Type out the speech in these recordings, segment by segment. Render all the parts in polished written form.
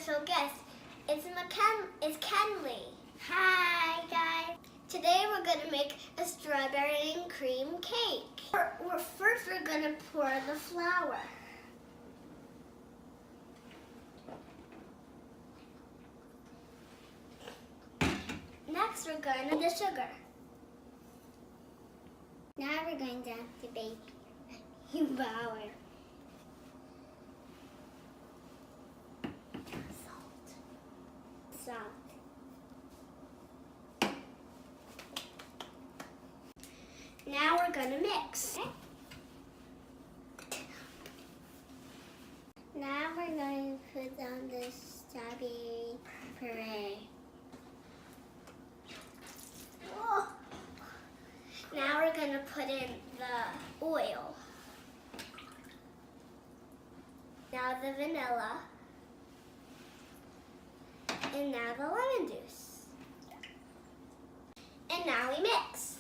special guest. It's Kenley. Hi, guys. Today we're going to make a strawberry and cream cake. First, we're going to pour the flour. Next, we're going to add the sugar. Now we're going to add the baking powder. Salt. Now we're going to mix. Now we're going to put on the strawberry puree. Whoa. Now we're going to put in the oil. Now the vanilla. And now the lemon juice. And now we mix.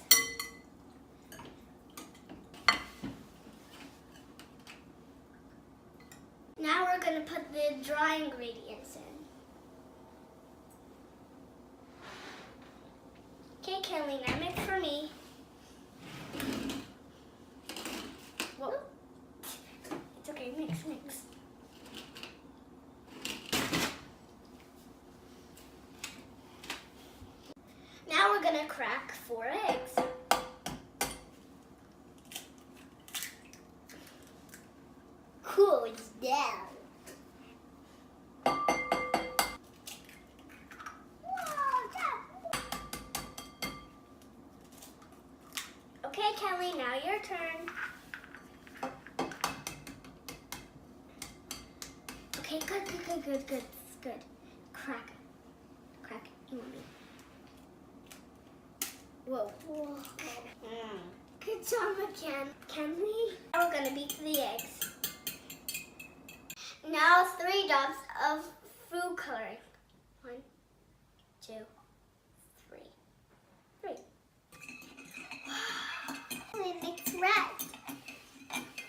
Now we're going to put the dry ingredients in. Okay, Kenley, now mix for me. Whoa. It's okay, mix. Now we're going to crack 4 eggs. Cool, it's down. Okay, Kelly, now your turn. Okay, good. Crack. You want me? Whoa. Good job again. Kenley. Now we're gonna beat the eggs. Now 3 drops of food coloring. 1, 2, 3. It makes red.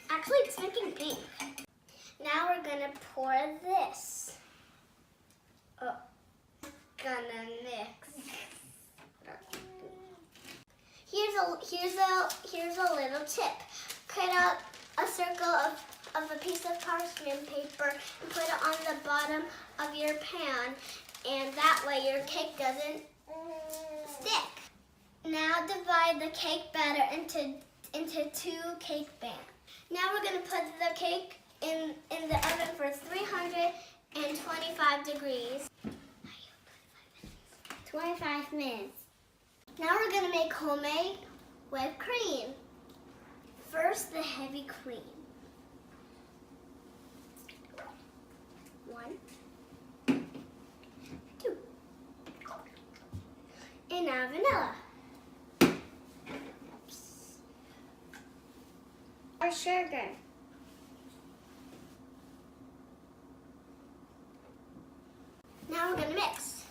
Actually, it's making pink. Now we're gonna pour this. Oh, gonna mix. Here's a little tip. Cut out a circle of a piece of parchment paper and put it on the bottom of your pan, and that way your cake doesn't stick. Now divide the cake batter into 2 cake pans. Now we're going to put the cake in the oven for 325 degrees. 25 minutes. Now we're going to make homemade whipped cream. First, the heavy cream. 1, 2. And now vanilla. Or sugar. Now we're going to mix.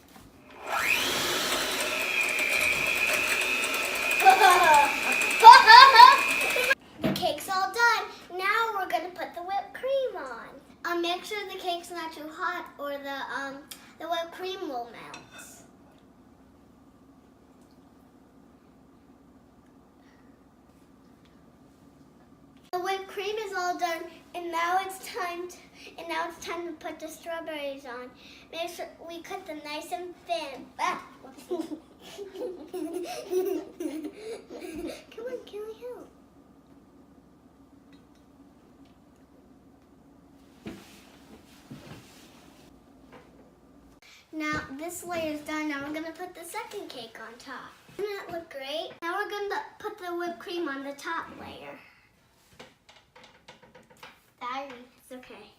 The cake's all done. Now we're going to put the whipped cream on. Make sure the cake's not too hot or the whipped cream will melt. The whipped cream is all done, and now it's time to put the strawberries on. Make sure we cut them nice and thin. Come on, Kelly, help. Now this layer is done. Now we're gonna put the second cake on top. Doesn't that look great? Now we're gonna put the whipped cream on the top layer. It's okay.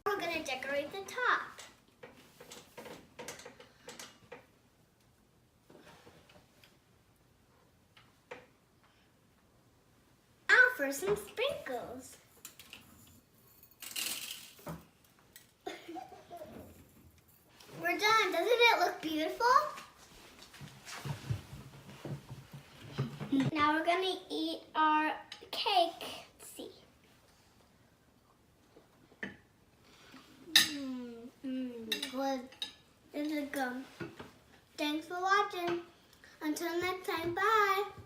We're gonna decorate the top. Now for some sprinkles. We're done. Doesn't it look beautiful? Now we're gonna eat our cake. Let's see. awesome. Thanks for watching. Until next time, bye.